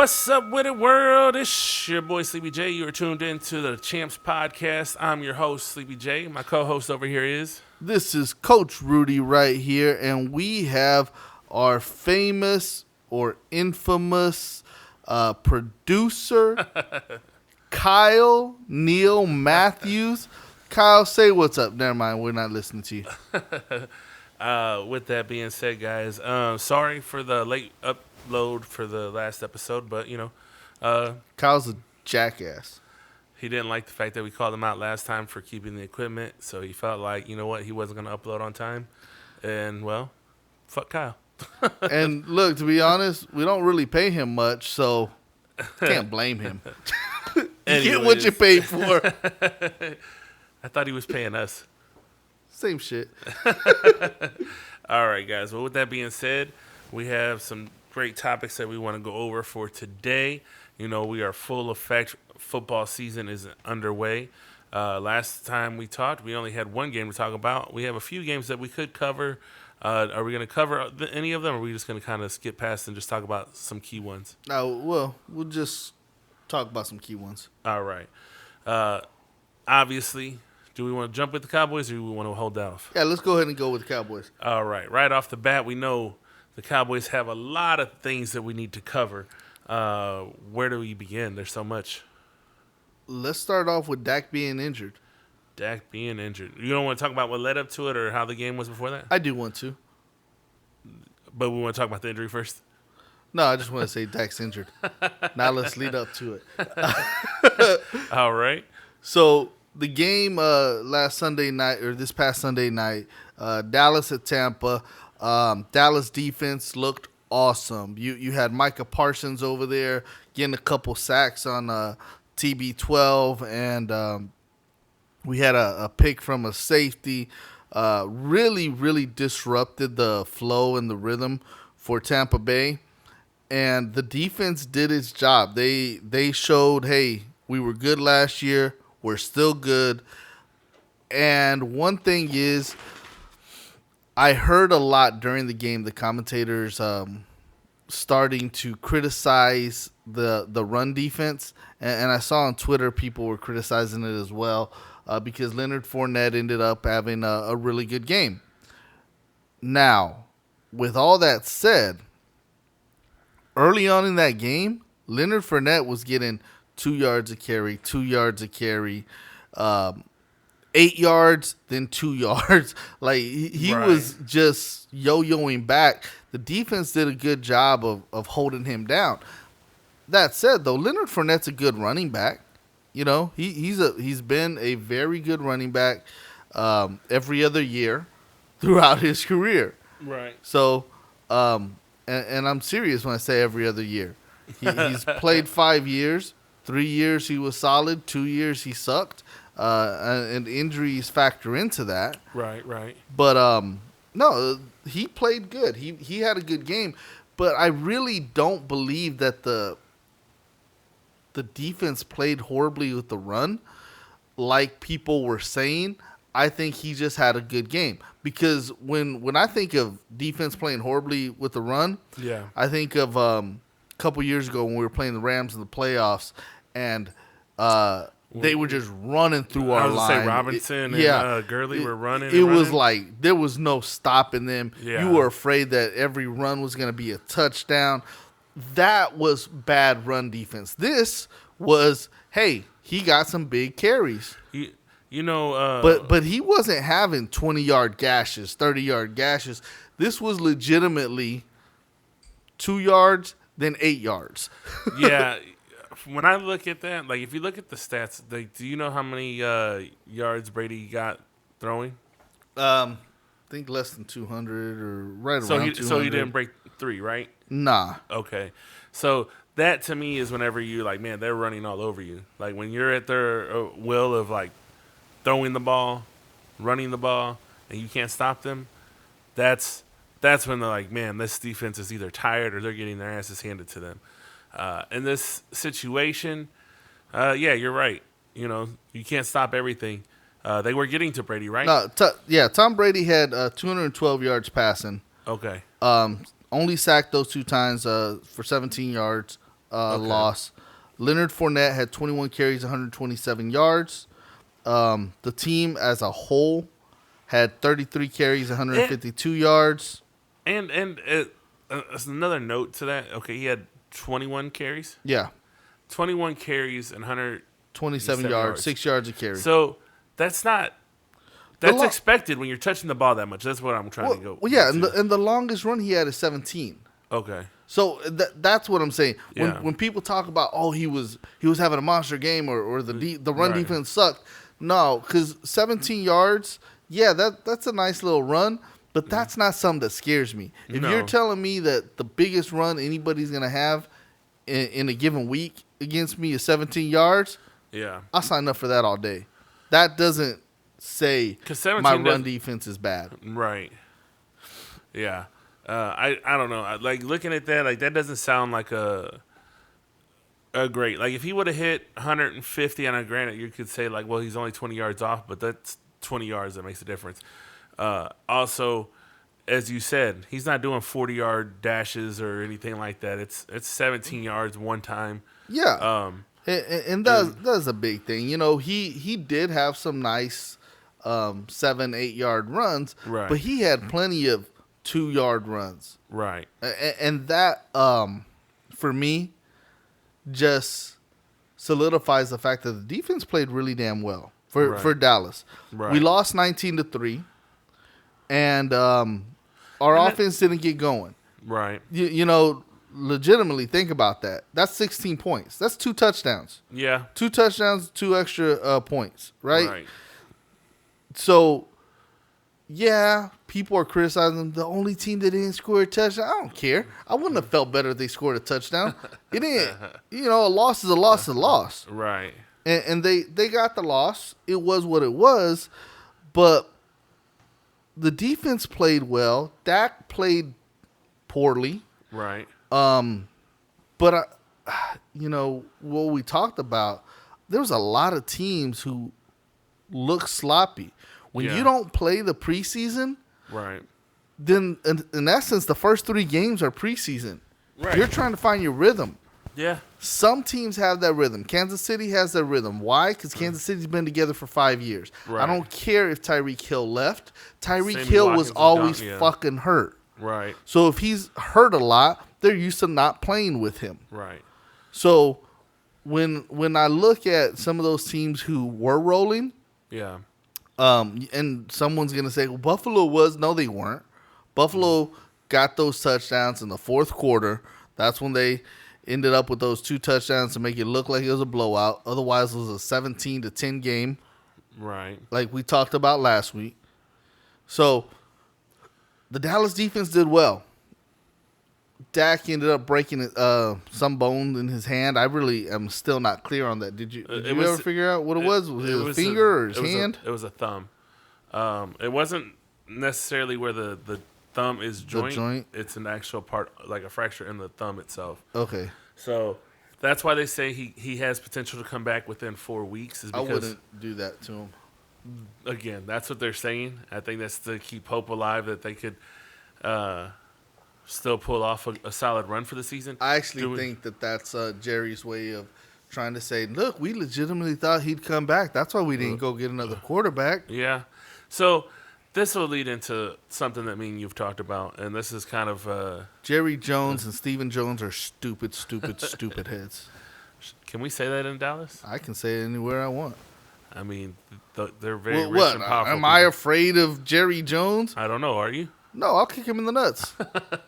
What's up with it, world? It's your boy Sleepy J. You are tuned in to the Champs Podcast. I'm your host, Sleepy J. My co-host over here is... This is Coach Rudy right here, and we have our famous or infamous producer, Kyle Neil Matthews. Kyle, say what's up. Never mind, we're not listening to you. With that being said, guys, sorry for the late upload for the last episode, but, Kyle's a jackass. he didn't like the fact that we called him out last time for keeping the equipment, so he felt like, you know what, he wasn't going to upload on time. And, well, fuck Kyle. And look, to be honest, we don't really pay him much, so can't blame him. You get what you pay for. I thought he was paying us. Same shit. All right, guys. Well, with that being said, we have some great topics that we want to go over for today. You know, we are full effect. Football season is underway. Last time we talked, we only had one game to talk about. We have a few games that we could cover. Are we going to cover any of them, or are we just going to kind of skip past and just talk about some key ones? No, well, we'll just talk about some key ones. All right. Obviously, do we want to jump with the Cowboys, or do we want to hold that off? Yeah, let's go ahead and go with the Cowboys. All right. Right off the bat, we know the Cowboys have a lot of things that we need to cover. Where do we begin? There's so much. Let's start off with Dak being injured. Dak being injured. You don't want to talk about what led up to it or how the game was before that? I do want to. But we want to talk about the injury first? No, I just want to say Dak's injured. Now let's lead up to it. All right. So the game this past Sunday night, Dallas at Tampa. Dallas defense looked awesome. You had Micah Parsons over there getting a couple sacks on TB12, and we had a pick from a safety. Really, really disrupted the flow and the rhythm for Tampa Bay. And the defense did its job. They showed, hey, we were good last year. We're still good. And one thing is, I heard a lot during the game, the commentators starting to criticize the run defense. And I saw on Twitter people were criticizing it as well because Leonard Fournette ended up having a really good game. Now, with all that said, early on in that game, Leonard Fournette was getting 2 yards a carry, 2 yards a carry, 8 yards, then 2 yards. Like, he Right. was just yo-yoing back. The defense did a good job of holding him down. That said, though, Leonard Fournette's a good running back. You know, he's been a very good running back every other year throughout his career. Right. So, and I'm serious when I say every other year. He's played 5 years. 3 years he was solid. 2 years he sucked. And injuries factor into that. Right. But no, he played good. He had a good game. But I really don't believe that the defense played horribly with the run, like people were saying. I think he just had a good game. Because when I think of defense playing horribly with the run, Yeah. I think of a couple years ago when we were playing the Rams in the playoffs, and they were just running through our line. I was going to say Robinson and Gurley were running. It was like there was no stopping them. Yeah. You were afraid that every run was going to be a touchdown. That was bad run defense. This was, hey, he got some big carries. But he wasn't having 20-yard gashes, 30-yard gashes. This was legitimately 2 yards, then 8 yards. Yeah. When I look at that, like, if you look at the stats, like, do you know how many yards Brady got throwing? I think less than 200 or right around 200. So he didn't break 3, right? Nah. Okay. So that to me is whenever you like, man, they're running all over you. Like when you're at their will of like throwing the ball, running the ball, and you can't stop them. That's when they're like, man, this defense is either tired or they're getting their asses handed to them. In this situation, yeah, you're right. You know, you can't stop everything. They were getting to Brady, right? No, Tom Brady had 212 yards passing. Okay. Only sacked those 2 times for 17 yards. loss. Leonard Fournette had 21 carries, 127 yards. The team as a whole had 33 carries, 152 yards. And as another note to that, okay, he had 21 carries. Yeah. 21 carries and 127 yards, 6 yards a carry. So that's expected when you're touching the ball that much. That's what I'm trying to go. Well, yeah, and the longest run he had is 17. Okay. So that's what I'm saying. When Yeah. people talk about, oh, he was having a monster game or the run defense sucked. No, because 17 yards, yeah, that's a nice little run, but that's not something that scares me. If you're telling me that the biggest run anybody's going to have in a given week against me is 17 yards, yeah, I'll sign up for that all day. That doesn't say my run defense is bad. Right. Yeah. I don't know. Like looking at that, like that doesn't sound like a great. Like if he would have hit 150 on a granted, you could say like, well, he's only 20 yards off, but that's 20 yards that makes a difference. Also, as you said, he's not doing 40-yard dashes or anything like that. It's 17 yards one time. Yeah. And that's a big thing. You know, he did have some nice 7-8 yard runs, right, but he had plenty of 2-yard runs. Right. And that, for me, just solidifies the fact that the defense played really damn well for Dallas. Right. We lost 19-3, and our offense didn't get going. Right. You know, legitimately think about that. That's 16 points. That's 2 touchdowns. Yeah. 2 touchdowns, 2 extra points, right? Right. So, yeah, people are criticizing them. The only team that didn't score a touchdown. I don't care. I wouldn't have felt better if they scored a touchdown. It didn't. You know, a loss is a loss is a loss. Right. And they got the loss. It was what it was. But the defense played well. Dak played poorly. Right. But, you know, what we talked about, there was a lot of teams who look sloppy. When you don't play the preseason, right, then in essence, the first 3 games are preseason. Right. You're trying to find your rhythm. Yeah. Some teams have that rhythm. Kansas City has that rhythm. Why? Because Kansas City's been together for 5 years. Right. I don't care if Tyreek Hill left. Tyreek Sammy Hill Watkins was always is gone, yeah. fucking hurt. Right. So if he's hurt a lot, they're used to not playing with him. Right. So when I look at some of those teams who were rolling, yeah, and someone's gonna say, "Well, Buffalo was." No, they weren't. Buffalo got those touchdowns in the fourth quarter. That's when they ended up with those 2 touchdowns to make it look like it was a blowout. Otherwise, it was a 17-10 game, right, like we talked about last week. So the Dallas defense did well. Dak ended up breaking some bone in his hand. I really am still not clear on that. Did you ever figure out what it was? Was it a finger or his hand? It was a thumb. It wasn't necessarily where the thumb is joint. It's an actual part, like a fracture in the thumb itself. Okay. So that's why they say he has potential to come back within 4 weeks. Is because, I wouldn't do that to him. Again, that's what they're saying. I think that's to keep hope alive that they could still pull off a solid run for the season. I actually think that's Jerry's way of trying to say, look, we legitimately thought he'd come back. That's why we didn't go get another quarterback. Yeah. So this will lead into something that me and you've talked about, and this is kind of Jerry Jones and Stephen Jones are stupid heads. Can we say that in Dallas? I can say it anywhere I want. I mean, they're very rich and powerful. Am I afraid of Jerry Jones? I don't know. Are you? No, I'll kick him in the nuts.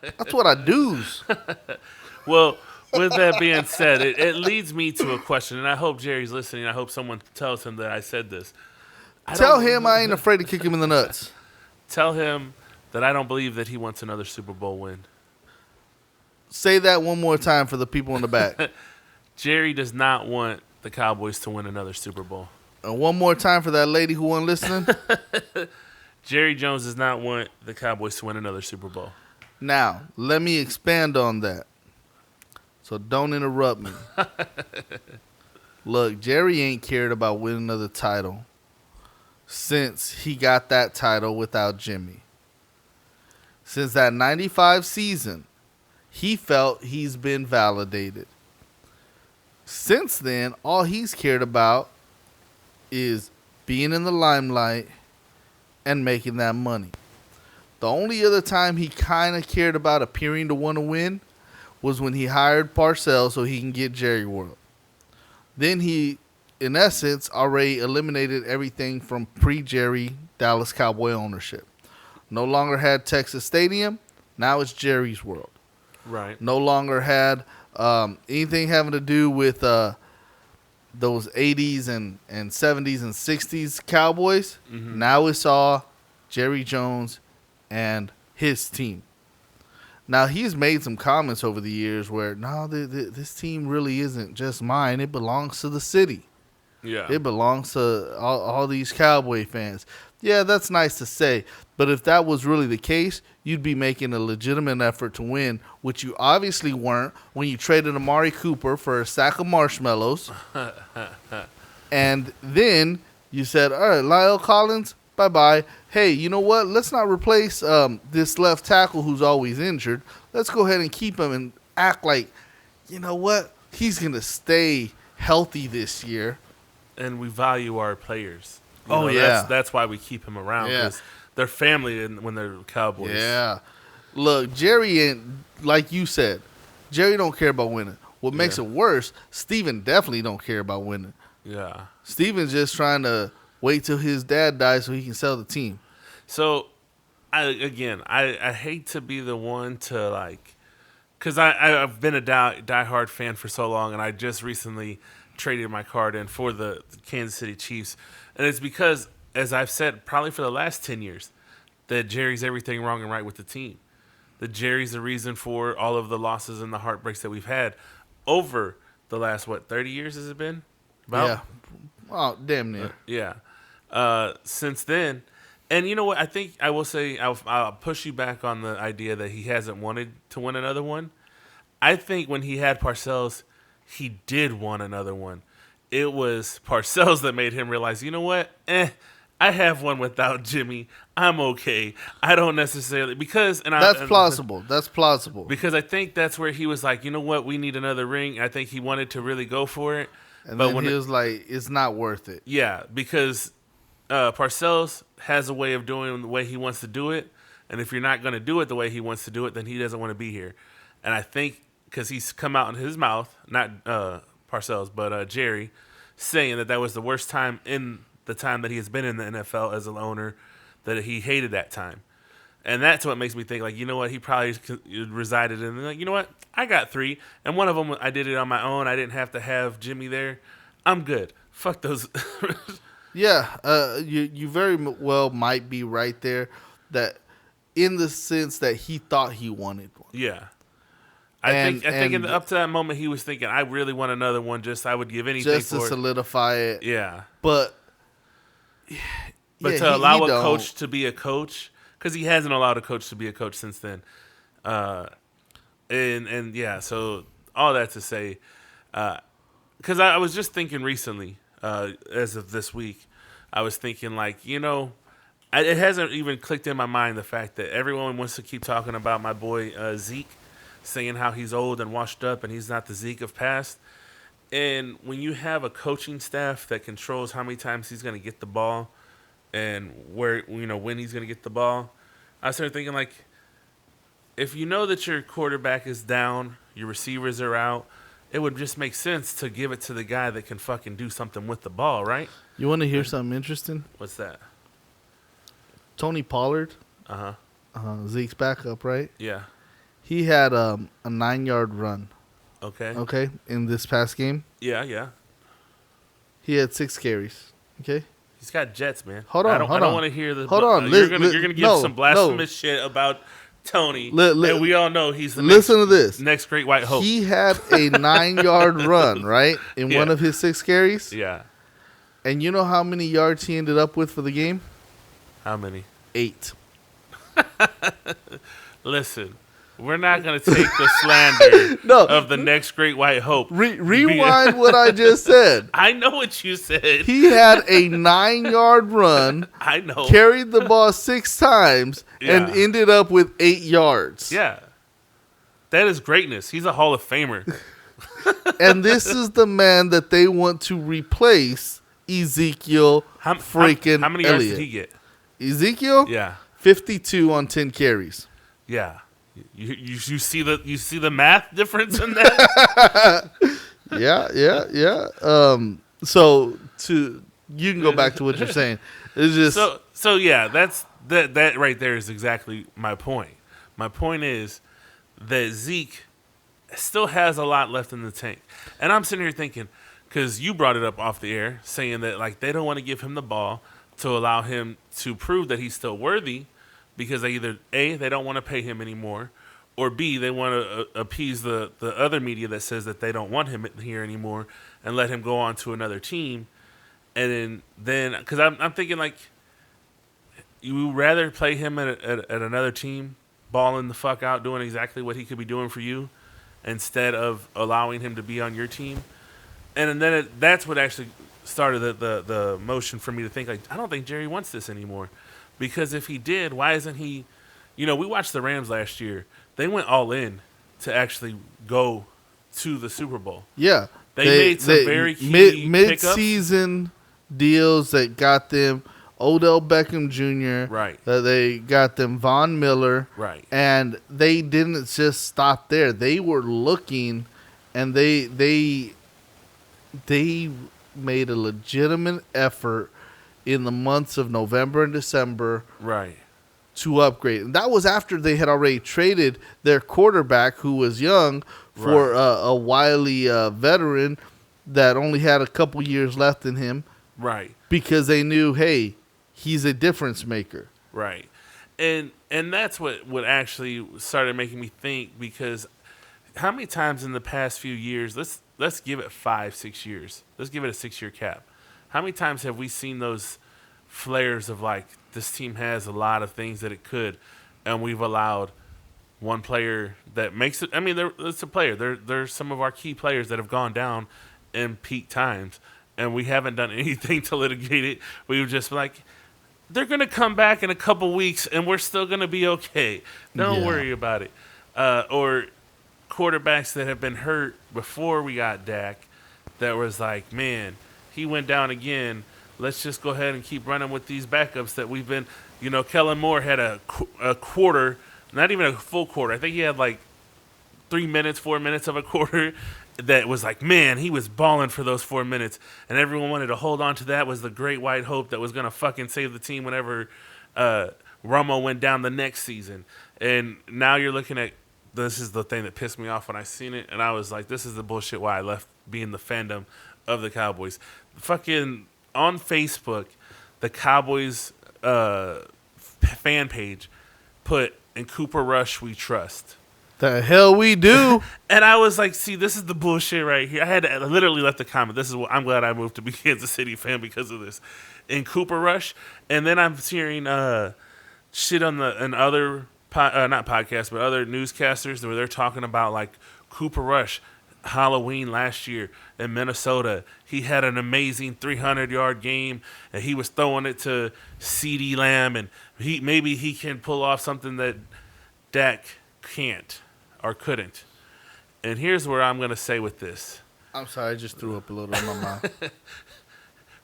That's what I do. Well, with that being said, it leads me to a question, and I hope Jerry's listening. I hope someone tells him that I said this. Tell him I ain't afraid to kick him in the nuts. Tell him that I don't believe that he wants another Super Bowl win. Say that one more time for the people in the back. Jerry does not want the Cowboys to win another Super Bowl. And one more time for that lady who wasn't listening. Jerry Jones does not want the Cowboys to win another Super Bowl. Now, let me expand on that. So don't interrupt me. Look, Jerry ain't cared about winning another title since he got that title without Jimmy. Since that 95 season, he felt he's been validated. Since then, all he's cared about is being in the limelight and making that money. The only other time he kind of cared about appearing to want to win was when he hired Parcells so he can get Jerry World. Then he, in essence, already eliminated everything from pre-Jerry Dallas Cowboy ownership. No longer had Texas Stadium. Now it's Jerry's World. Right. No longer had anything having to do with those 80s and 70s and 60s Cowboys. Mm-hmm. Now it's all Jerry Jones and his team. Now, he's made some comments over the years where, no, this team really isn't just mine. It belongs to the city. Yeah. It belongs to all these Cowboy fans. Yeah, that's nice to say. But if that was really the case, you'd be making a legitimate effort to win, which you obviously weren't when you traded Amari Cooper for a sack of marshmallows. And then you said, all right, Lyle Collins, bye-bye. Hey, you know what? Let's not replace this left tackle who's always injured. Let's go ahead and keep him and act like, you know what? He's going to stay healthy this year. And we value our players. Yeah. That's why we keep him around. Because they're family when they're Cowboys. Yeah. Look, Jerry ain't, like you said, Jerry don't care about winning. What makes it worse, Steven definitely don't care about winning. Yeah. Steven's just trying to wait till his dad dies so he can sell the team. So, I hate to be the one to, like, because I've been a diehard fan for so long, and I just recently traded my card in for the Kansas City Chiefs. And it's because, as I've said probably for the last 10 years, that Jerry's everything wrong and right with the team. That Jerry's the reason for all of the losses and the heartbreaks that we've had over the last, 30 years has it been? Yeah. Oh, damn near. Since then. And you know what? I think I will say I'll push you back on the idea that he hasn't wanted to win another one. I think when he had Parcells, he did want another one. It was Parcells that made him realize, you know what? I have one without Jimmy. I'm okay. I don't necessarily that's plausible. That's plausible. Because I think that's where he was like, you know what? We need another ring. I think he wanted to really go for it. And then he was like, it's not worth it. Yeah, because Parcells has a way of doing the way he wants to do it. And if you're not going to do it the way he wants to do it, then he doesn't want to be here. And I think because he's come out in his mouth, not Parcells, but Jerry, saying that was the worst time in the time that he has been in the NFL as an owner, that he hated that time. And that's what makes me think, like, you know what, he probably resided in, like, you know what, I got 3, and one of them I did it on my own. I didn't have to have Jimmy there. I'm good. Fuck those. Yeah, you very well might be right there, that in the sense that he thought he wanted one. Yeah. I think up to that moment he was thinking, I really want another one. I would give anything just for to solidify it. Yeah. But to allow a coach to be a coach, because he hasn't allowed a coach to be a coach since then. And yeah, so all that to say, because I was just thinking recently, as of this week, I was thinking, like, you know, it hasn't even clicked in my mind the fact that everyone wants to keep talking about my boy Zeke, saying how he's old and washed up and he's not the Zeke of past. And when you have a coaching staff that controls how many times he's going to get the ball and where, you know, when he's going to get the ball, I started thinking, like, if you know that your quarterback is down, your receivers are out, it would just make sense to give it to the guy that can fucking do something with the ball, right? You want to hear something interesting? What's that? Tony Pollard, Zeke's backup, right? Yeah. He had a 9-yard run. Okay. In this past game. Yeah. He had 6 carries. Okay. He's got jets, man. Hold on. I don't want to hear the. Hold on. You're gonna give some blasphemous shit about Tony, and we all know he's the next great white hope. He had a 9-yard run, right, in one of his 6 carries. Yeah. And you know how many yards he ended up with for the game? How many? 8. Listen. We're not going to take the slander of the next great white hope. Rewind what I just said. I know what you said. He had a 9-yard run. I know. Carried the ball 6 times and ended up with 8 yards. Yeah. That is greatness. He's a Hall of Famer. And this is the man that they want to replace Ezekiel How freaking many yards Elliott. did he get? Ezekiel? Yeah. 52 on 10 carries. Yeah. You see the math difference in that? Yeah. So you can go back to what you're saying. It's just so yeah, that right there is exactly my point. My point is that Zeke still has a lot left in the tank. And I'm sitting here thinking, because you brought it up off the air, saying that like they don't want to give him the ball to allow him to prove that he's still worthy, because they either A, they don't want to pay him anymore, or B, they want to appease the other media that says that they don't want him here anymore and let him go on to another team. And then because I'm thinking like, you would rather play him at another team, balling the fuck out, doing exactly what he could be doing for you, instead of allowing him to be on your team. And then that's what actually started the motion for me to think, like, I don't think Jerry wants this anymore. Because if he did, why isn't he... we watched the Rams last year. They went all in to actually go to the Super Bowl. Yeah. They made some very key mid-season deals that got them Odell Beckham Jr. Right. They got them Von Miller. Right. And they didn't just stop there. They were looking, and they made a legitimate effort in the months of November and December. Right. To upgrade. And that was after they had already traded their quarterback, who was young, for a wily veteran that only had a couple years left in him. Right. Because they knew, hey, he's a difference maker. Right. And that's what actually started making me think, because how many times in the past few years, let's give it 5-6 years. Let's give it a 6-year cap. How many times have we seen those flares of like, this team has a lot of things that it could, and we've allowed one player that makes it. I mean, it's a player. There's some of our key players that have gone down in peak times, and we haven't done anything to litigate it. We were just like, they're going to come back in a couple weeks, and we're still going to be okay. Don't worry about it. Or quarterbacks that have been hurt before we got Dak, that was like, man, he went down again. Let's just go ahead and keep running with these backups that we've been. Kellen Moore had a quarter, not even a full quarter. I think he had like 4 minutes of a quarter that was like, man, he was balling for those 4 minutes. And everyone wanted to hold on to that. Was the great white hope that was going to fucking save the team whenever Romo went down the next season. And now you're looking at, this is the thing that pissed me off when I seen it. And I was like, this is the bullshit why I left being the fandom of the Cowboys. Fucking... On Facebook, the Cowboys fan page put, "In Cooper Rush we trust." The hell we do. And I was like, see, this is the bullshit right here. I literally left the comment. This is what I'm glad I moved to be Kansas City fan because of this. In Cooper Rush. And then I'm hearing shit on other not podcasts, but other newscasters where they're talking about like Cooper Rush. Halloween last year in Minnesota, he had an amazing 300-yard game, and he was throwing it to CeeDee Lamb, and maybe he can pull off something that Dak can't or couldn't. And here's where I'm going to say with this. I'm sorry, I just threw up a little in my mouth.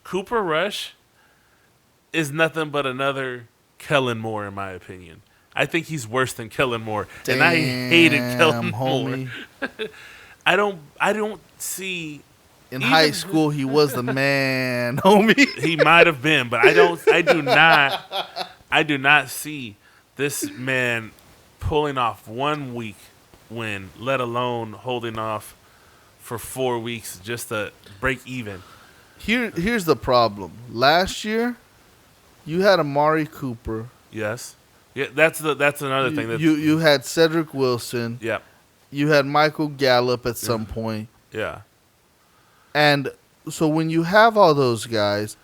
Cooper Rush is nothing but another Kellen Moore, in my opinion. I think he's worse than Kellen Moore, and I hated Kellen Moore. I don't see. In high school, he was the man, homie. He might have been, but I do not see this man pulling off 1 week win, let alone holding off for 4 weeks just to break even. Here's the problem. Last year, you had Amari Cooper. Yes. Yeah, that's another thing. You had Cedric Wilson. Yeah. You had Michael Gallup at some point. Yeah. And so when you have all those guys,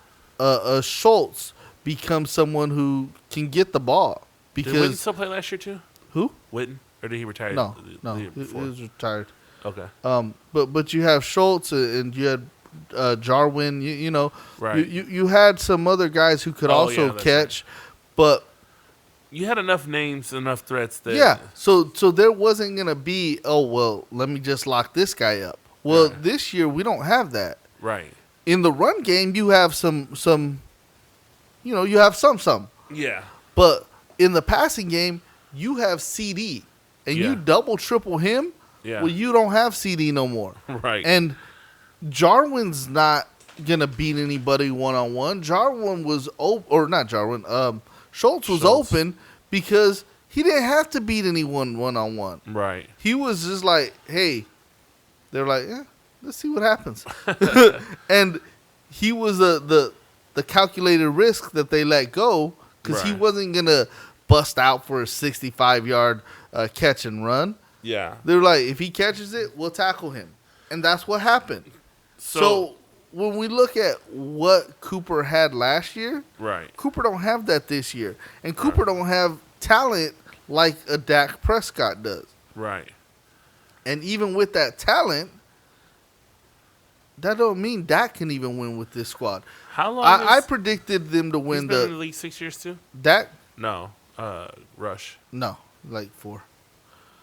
Schultz becomes someone who can get the ball. Because did Witten still play last year too? Who? Witten? Or did he retire? No, he was retired. Okay. But you have Schultz and you had Jarwin. You know, right. You had some other guys who could also catch, right. But you had enough names, enough threats that so there wasn't gonna be, oh well, let me just lock this guy up. Well, Yeah. this year we don't have that. Right. In the run game, you have some, you have some. Yeah. But in the passing game, you have CD, and Yeah. you double triple him. Yeah. Well, you don't have CD no more. Right. And Jarwin's not gonna beat anybody one-on-one. Jarwin was not Jarwin. Schultz was open because he didn't have to beat anyone one-on-one. Right. He was just like, hey, they're like, yeah, let's see what happens. And he was the calculated risk that they let go because he Right. wasn't gonna bust out for a 65-yard catch and run. Yeah. They're like, if he catches it, we'll tackle him. And that's what happened. So when we look at what Cooper had last year, right. Cooper don't have that this year. And Cooper don't have talent like a Dak Prescott does. Right. And even with that talent, that don't mean Dak can even win with this squad. How long? I predicted them to he's win been in the league 6 years too. Dak. No. Rush. No, like 4.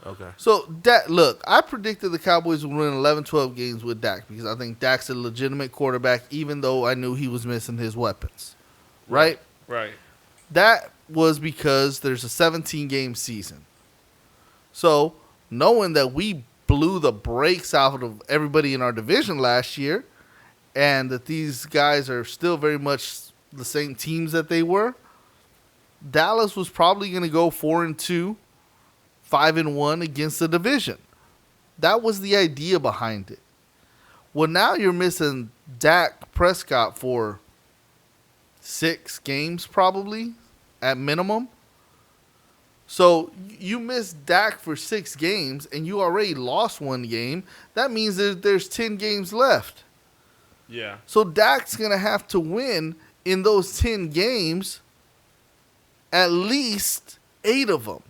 Okay. So, look, I predicted the Cowboys would win 11, 12 games with Dak because I think Dak's a legitimate quarterback, even though I knew he was missing his weapons. Right? Right. That was because there's a 17-game season. So, knowing that we blew the brakes out of everybody in our division last year and that these guys are still very much the same teams that they were, Dallas was probably going to go 4-2. 5-1 against the division. That was the idea behind it. Well, now you're missing Dak Prescott for 6 games probably at minimum. So you missed Dak for 6 games and you already lost 1 game. That means there's 10 games left. Yeah. So Dak's going to have to win in those 10 games at least 8 of them.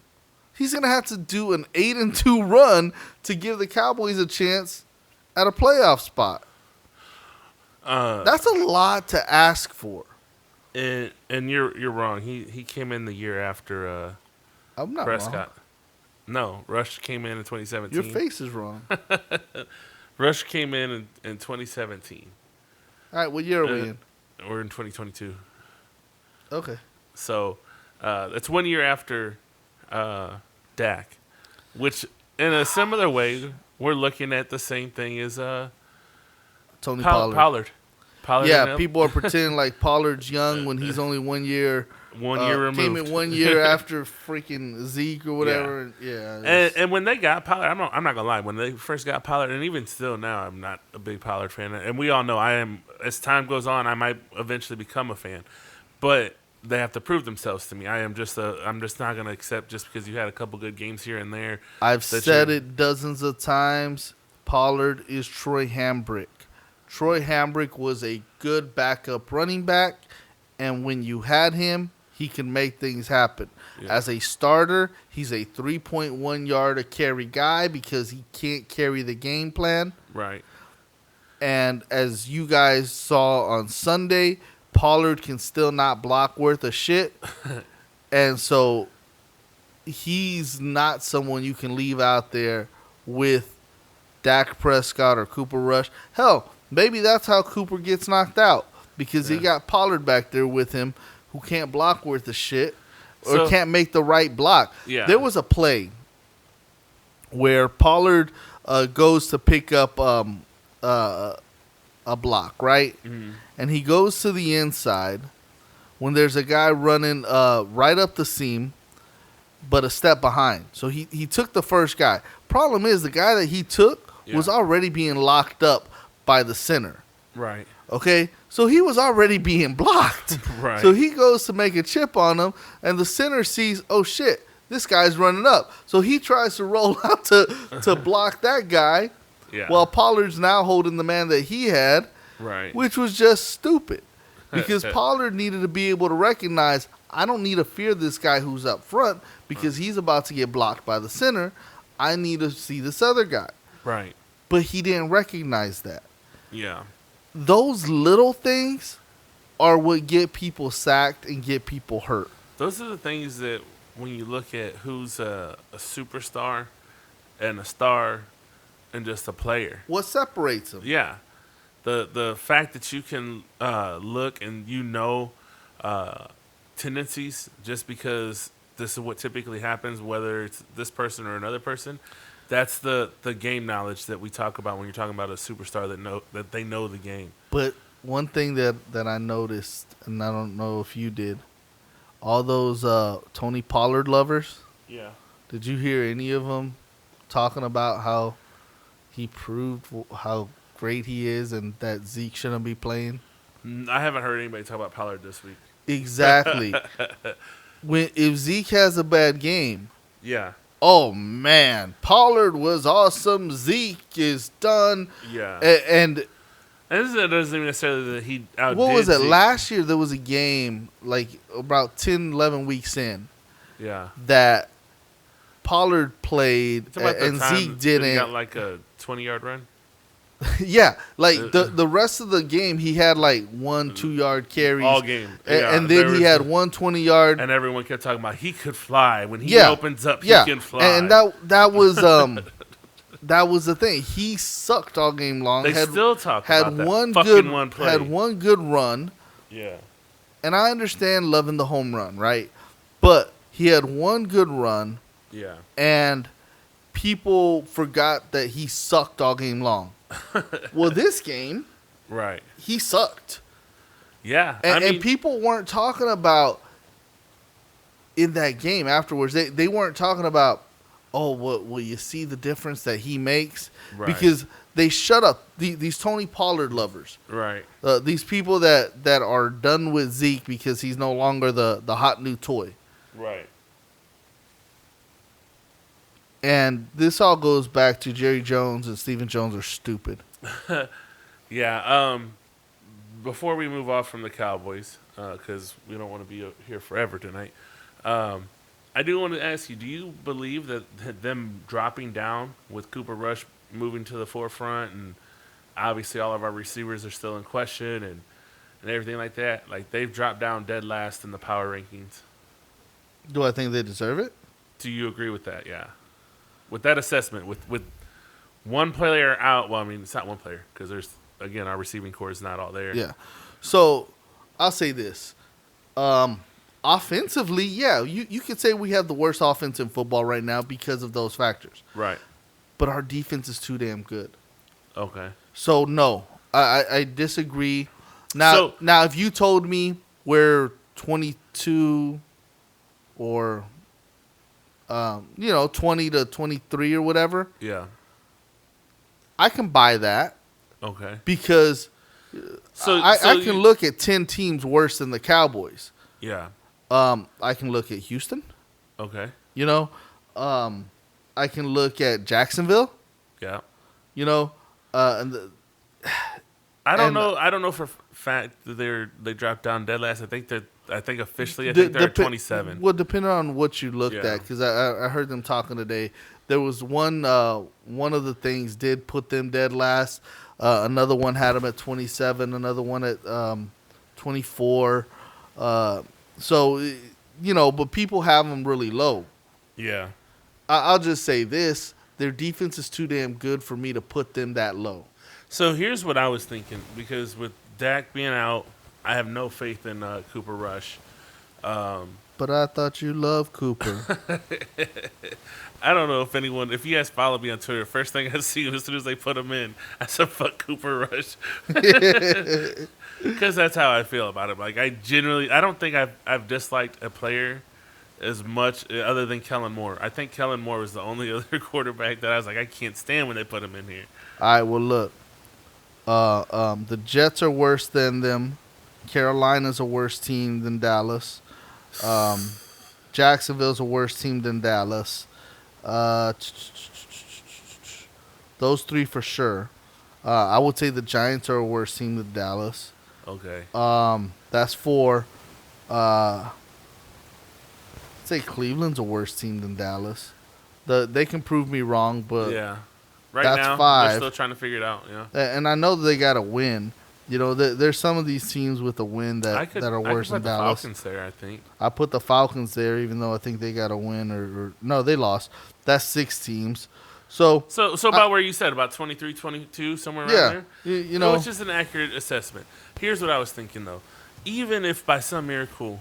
He's going to have to do an 8-2 run to give the Cowboys a chance at a playoff spot. That's a lot to ask for. And you're wrong. He came in the year after I'm not Prescott. wrong. No, Rush came in 2017. Your face is wrong. Rush came in 2017. All right, what year are we in? We're in 2022. Okay. So it's 1 year after Dak, which in a similar way, we're looking at the same thing as Tony Pollard. Pollard. Yeah, people are pretending like Pollard's young when he's only 1 year. 1 year removed. Came in 1 year after freaking Zeke or whatever. Yeah. And when they got Pollard, I'm not gonna lie. When they first got Pollard, and even still now, I'm not a big Pollard fan. And we all know I am. As time goes on, I might eventually become a fan, but they have to prove themselves to me. I'm just not gonna accept just because you had a couple good games here and there. I've said it dozens of times. Pollard is Troy Hambrick. Troy Hambrick was a good backup running back, and when you had him, he can make things happen. Yeah. As a starter, he's a 3.1 yard a carry guy because he can't carry the game plan. Right. And as you guys saw on Sunday, Pollard can still not block worth a shit. And so he's not someone you can leave out there with Dak Prescott or Cooper Rush. Hell, maybe that's how Cooper gets knocked out because he got Pollard back there with him who can't block worth a shit or can't make the right block. Yeah. There was a play where Pollard goes to pick up a block, right? Mm-hmm. And he goes to the inside when there's a guy running right up the seam, but a step behind. So he took the first guy. Problem is, the guy that he took was already being locked up by the center. Right. Okay? So he was already being blocked. Right. So he goes to make a chip on him, and the center sees, oh, shit, this guy's running up. So he tries to roll out to block that guy while Pollard's now holding the man that he had, which was just stupid. Because Pollard needed to be able to recognize, I don't need to fear this guy who's up front because he's about to get blocked by the center. I need to see this other guy. Right. But he didn't recognize that. Yeah. Those little things are what get people sacked and get people hurt. Those are the things that when you look at who's a superstar and a star and just a player. What separates him? Yeah, the fact that you can look and tendencies just because this is what typically happens, whether it's this person or another person. That's the game knowledge that we talk about when you're talking about a superstar that they know the game. But one thing that I noticed, and I don't know if you did, all those Tony Pollard lovers. Yeah. Did you hear any of them talking about how he proved how great he is and that Zeke shouldn't be playing? I haven't heard anybody talk about Pollard this week. Exactly. If Zeke has a bad game, Yeah. oh man, Pollard was awesome. Zeke is done. Yeah. And this doesn't even necessarily that he outdid what was it? Zeke. Last year there was a game like about 10, 11 weeks in Yeah. that Pollard played It's about the and time Zeke that didn't. He got like a 20-yard run. Yeah, like the rest of the game, he had like 1-2 yard carries All game. and then he had 120-yard. And everyone kept talking about he could fly. When he opens up, he can fly. And that was that was the thing. He sucked all game long. They still talk had about that. one Fucking good one play. had one good run. Yeah. And I understand loving the home run, right? But he had one good run. Yeah. And people forgot that he sucked all game long. Well, this game, right, he sucked. Yeah. And people weren't talking about in that game afterwards. They weren't talking about, oh, well, you see the difference that he makes? Right. Because they shut up. These Tony Pollard lovers. Right. These people that are done with Zeke because he's no longer the hot new toy. Right. And this all goes back to Jerry Jones and Stephen Jones are stupid. Yeah. Before we move off from the Cowboys, because we don't want to be here forever tonight, I do want to ask you, do you believe that them dropping down with Cooper Rush moving to the forefront, and obviously all of our receivers are still in question and everything like that, like they've dropped down dead last in the power rankings? Do I think they deserve it? Do you agree with that? Yeah. With that assessment, with one player out, well, I mean, it's not one player because there's, again, our receiving core is not all there. Yeah. So I'll say this. Offensively, yeah, you could say we have the worst offense in football right now because of those factors. Right. But our defense is too damn good. Okay. So, no, I disagree. Now, if you told me we're 22 or 20 to 23 or whatever. Yeah. I can buy that. Okay. Because I can look at 10 teams worse than the Cowboys. Yeah. I can look at Houston. Okay. I can look at Jacksonville. Yeah. And I don't know for a fact that they dropped down dead last. I think officially they're at 27. Well, depending on what you looked Yeah. at, because I heard them talking today. There was one of the things did put them dead last. Another one had them at 27. Another one at 24. But people have them really low. Yeah. I'll just say this. Their defense is too damn good for me to put them that low. So here's what I was thinking, because with Dak being out, I have no faith in Cooper Rush. But I thought you loved Cooper. I don't know if you guys follow me on Twitter, first thing I see as soon as they put him in, I said, fuck Cooper Rush. Because that's how I feel about him. Like, I don't think I've disliked a player as much other than Kellen Moore. I think Kellen Moore was the only other quarterback that I was like, I can't stand when they put him in here. All right, well, look. The Jets are worse than them. Carolina's a worse team than Dallas. Jacksonville's a worse team than Dallas. Those three for sure. I would say the Giants are a worse team than Dallas. Okay. That's 4. I'd say Cleveland's a worse team than Dallas. They can prove me wrong, but yeah. Right that's now, 5. they're still trying to figure it out. Yeah. And I know that they got to win. There's some of these teams with a win that are worse than Dallas. I could put the Falcons there, I think. I put the Falcons there, even though I think they got a win. Or no, they lost. That's 6 teams. So about where you said, about 23, 22, somewhere around yeah, there? you know, Which is an accurate assessment. Here's what I was thinking, though. Even if by some miracle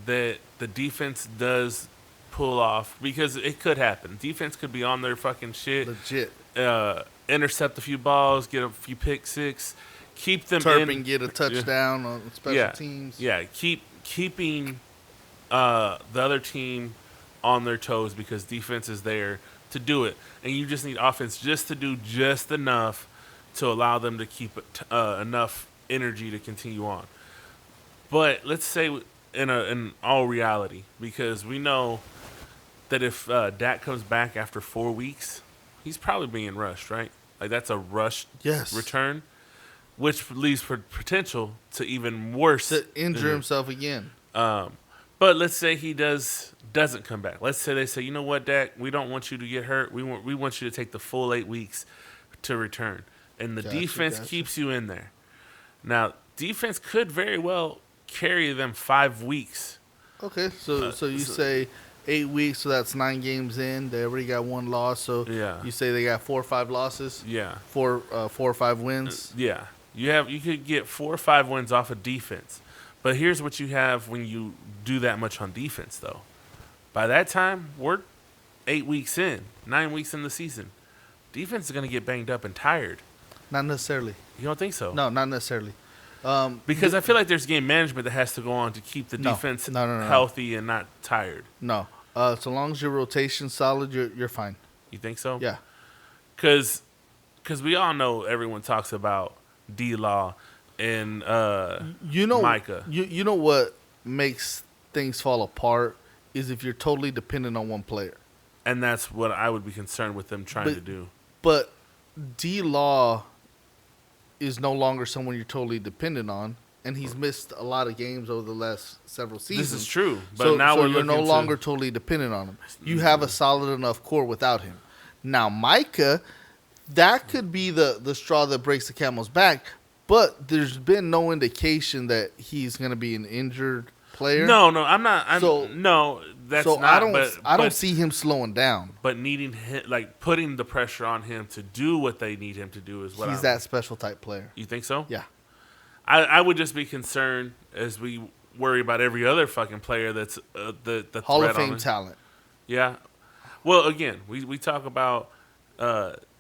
that the defense does pull off, because it could happen. Defense could be on their fucking shit. legit. Intercept a few balls, get a few pick six, keep them Turpin get a touchdown on special teams. Yeah, keeping the other team on their toes because defense is there to do it, and you just need offense just to do just enough to allow them to keep enough energy to continue on. But let's say in all reality, because we know that if Dak comes back after 4 weeks, he's probably being rushed, right? Like that's a rushed return, which leaves for potential to even worse to injure himself again. But let's say he doesn't come back. Let's say they say, you know what, Dak, we don't want you to get hurt. We want you to take the full 8 weeks to return, and the defense keeps you in there. Now, defense could very well carry them 5 weeks. Okay, so you say 8 weeks, so that's 9 games in. They already got 1 loss, so you say they got 4 or 5 losses. Yeah, 4 or 5 wins. Yeah, you could get 4 or 5 wins off of defense. But here's what you have when you do that much on defense, though. By that time, we're 8 weeks in, 9 weeks in the season. Defense is going to get banged up and tired. Not necessarily. You don't think so? No, not necessarily. Because I feel like there's game management that has to go on to keep the defense healthy and not tired. No. So long as your rotation's solid, you're fine. You think so? Yeah. Because we all know everyone talks about D-Law and Micah. You know what makes things fall apart is if you're totally dependent on one player. And that's what I would be concerned with them trying to do. But D-Law is no longer someone you're totally dependent on, and he's missed a lot of games over the last several seasons. This is true, but now you're no longer totally dependent on him. You have a solid enough core without him. Now, Micah, that could be the straw that breaks the camel's back, but there's been no indication that he's going to be an injured player. No, I'm not. That's not. I don't see him slowing down. But needing him, like putting the pressure on him to do what they need him to do is what he's that special type player. You think so? Yeah. I would just be concerned as we worry about every other fucking player that's the Hall of Fame talent. Yeah. Well, again, we talk about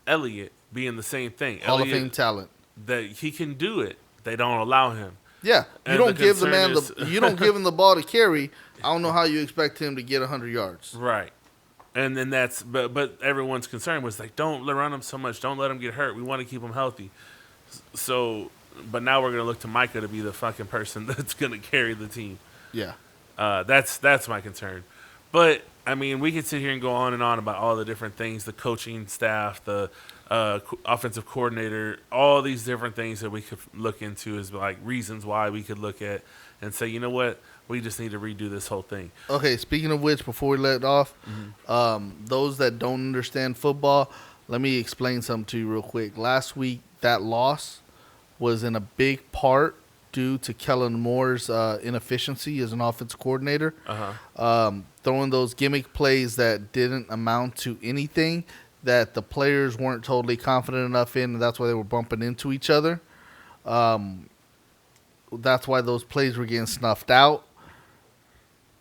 Elliott being the same thing. Hall of Fame talent. That he can do it. They don't allow him. Yeah, you don't give the man you don't give him the ball to carry. I don't know how you expect him to get 100 yards. Right, and then that's but everyone's concern was like, don't run him so much, don't let him get hurt. We want to keep him healthy. So, but now we're gonna look to Micah to be the fucking person that's gonna carry the team. Yeah, that's my concern. But I mean, we could sit here and go on and on about all the different things, the coaching staff, the offensive coordinator, all these different things that we could look into as like reasons why we could look at and say, you know what, we just need to redo this whole thing. Okay, speaking of which, before we let it off, those that don't understand football, let me explain something to you real quick. Last week, that loss was in a big part due to Kellen Moore's inefficiency as an offensive coordinator. Throwing those gimmick plays that didn't amount to anything, that the players weren't totally confident enough in, and that's why they were bumping into each other. That's why those plays were getting snuffed out.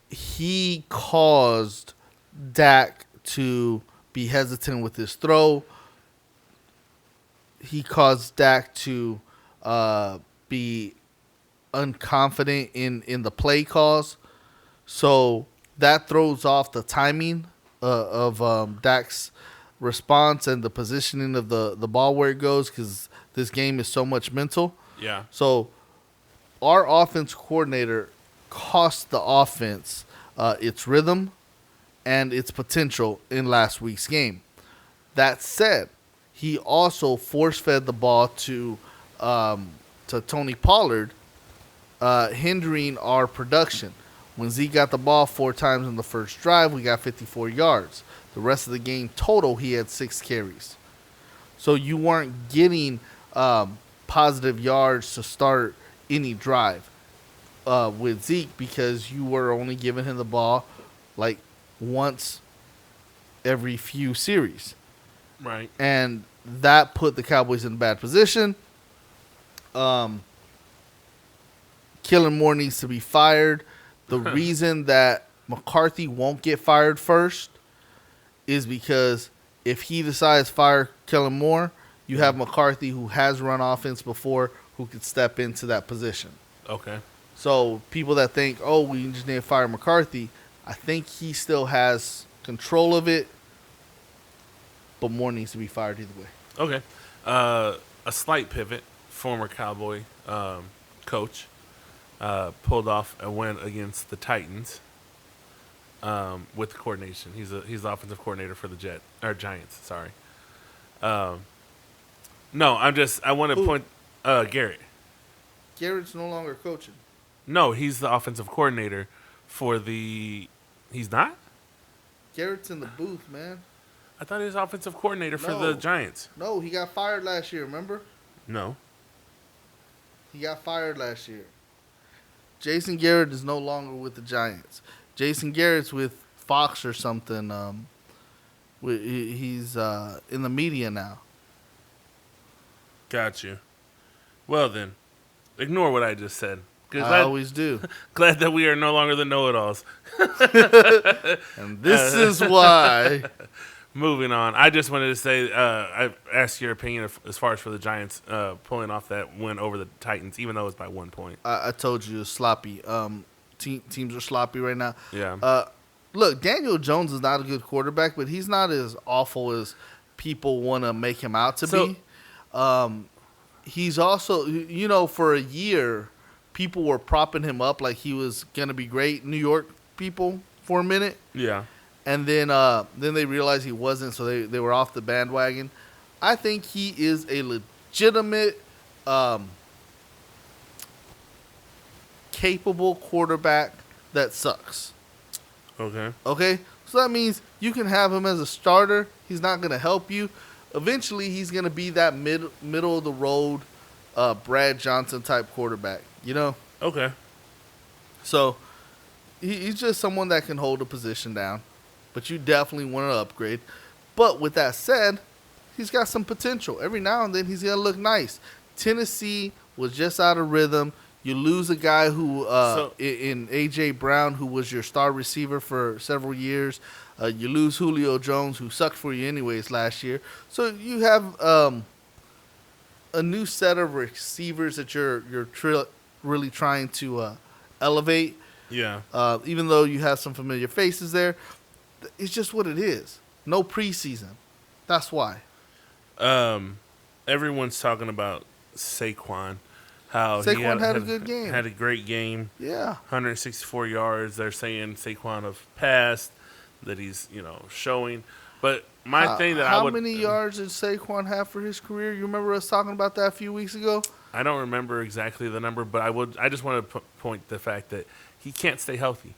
He caused Dak to be hesitant with his throw. He caused Dak to be unconfident in the play calls. So that throws off the timing of Dak's response and the positioning of the ball where it goes, because this game is so much mental. Yeah. So our offense coordinator cost the offense its rhythm and its potential in last week's game. That said, he also force-fed the ball to Tony Pollard, hindering our production. When Zeke got the ball 4 times in the first drive, we got 54 yards. The rest of the game total, he had 6 carries. So you weren't getting positive yards to start any drive with Zeke because you were only giving him the ball like once every few series. Right. And that put the Cowboys in a bad position. Kellen Moore needs to be fired. The reason that McCarthy won't get fired first is because if he decides to fire Kellen Moore, you have McCarthy, who has run offense before, who could step into that position. Okay. So people that think, oh, we just need to fire McCarthy, I think he still has control of it, but Moore needs to be fired either way. Okay. A slight pivot. Former Cowboy coach pulled off a win against the Titans with the coordination. He's the offensive coordinator for the Giants. Sorry. No, I want to point Garrett. Garrett's no longer coaching. No, he's the offensive coordinator for the. He's not? Garrett's in the booth, man. I thought he was offensive coordinator for the Giants. No, he got fired last year, remember? No. He got fired last year. Jason Garrett is no longer with the Giants. Jason Garrett's with Fox or something. He's in the media now. Got you. Well then, ignore what I just said. I always do. Glad that we are no longer the know-it-alls. And this is why. Moving on. I just wanted to say, I asked your opinion as far as for the Giants pulling off that win over the Titans, even though it was by 1 point. I told you it's sloppy. Teams are sloppy right now. Yeah. Look, Daniel Jones is not a good quarterback, but he's not as awful as people want to make him out to be. He's also, for a year, people were propping him up like he was going to be great. New York people for a minute. Yeah. And then they realized he wasn't, so they were off the bandwagon. I think he is a legitimate, capable quarterback that sucks. Okay? So that means you can have him as a starter. He's not going to help you. Eventually, he's going to be that middle-of-the-road Brad Johnson type quarterback, Okay. So he's just someone that can hold a position down. But you definitely want to upgrade. But with that said, he's got some potential. Every now and then he's going to look nice. Tennessee was just out of rhythm. You lose a guy who, in A.J. Brown, who was your star receiver for several years. You lose Julio Jones, who sucked for you anyways last year. So you have a new set of receivers that you're really trying to elevate. Yeah. Even though you have some familiar faces there. It's just what it is. No preseason. That's why. Everyone's talking about Saquon. How Saquon had a good game. Had a great game. Yeah. 164 yards. They're saying Saquon have passed, that he's, showing. But my thing that how many yards did Saquon have for his career? You remember us talking about that a few weeks ago? I don't remember exactly the number, but I just want to point the fact that he can't stay healthy.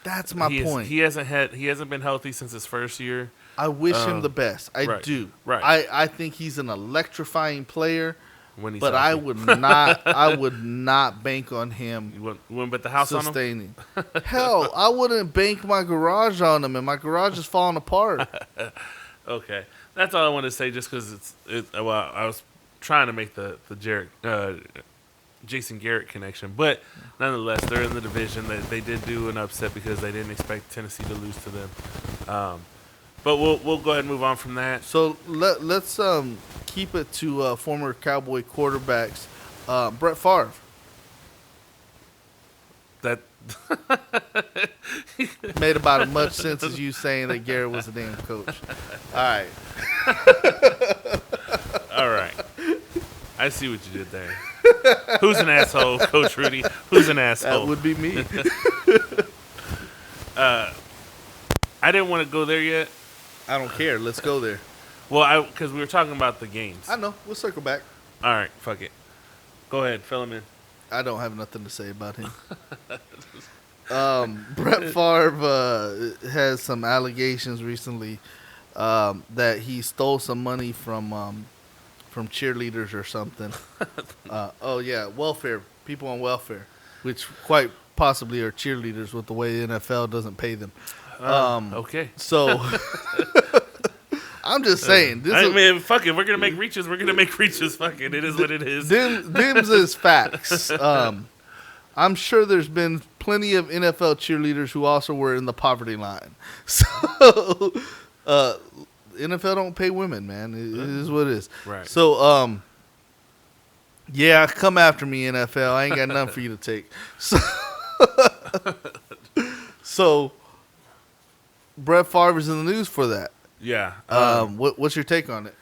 That's my point. He hasn't been healthy since his first year. I wish him the best. I do. Right. I think he's an electrifying player. When he's but healthy. I would not bank on him. You wouldn't bet the house sustaining. On him? Hell, I wouldn't bank my garage on him, and my garage is falling apart. Okay, that's all I want to say. Just because well, I was trying to make the Jason Garrett connection, but nonetheless, they're in the division. They did do an upset because they didn't expect Tennessee to lose to them. But we'll go ahead and move on from that. So let's keep it to former Cowboy quarterbacks. Bret Farve. That made about as much sense as you saying that Garrett was a damn coach. All right. All right. I see what you did there. Who's an asshole, Coach Rudy? Who's an asshole? That would be me. I didn't want to go there yet. I don't care. Let's go there. Well, because we were talking about the games. I know. We'll circle back. All right. Fuck it. Go ahead. Fill him in. I don't have nothing to say about him. Bret Farve has some allegations recently that he stole some money from cheerleaders or something. Welfare. People on welfare, which quite possibly are cheerleaders with the way the NFL doesn't pay them. Okay. So I'm just saying. I mean, fuck it. We're gonna make reaches. We're gonna make reaches. Fuck it. It is what it is. Them's is facts. I'm sure there's been plenty of NFL cheerleaders who also were in the poverty line. So, NFL don't pay women, man. It is what it is. Right. So, yeah, come after me, NFL. I ain't got nothing for you to take. So Bret Farve is in the news for that. Yeah. What's your take on it?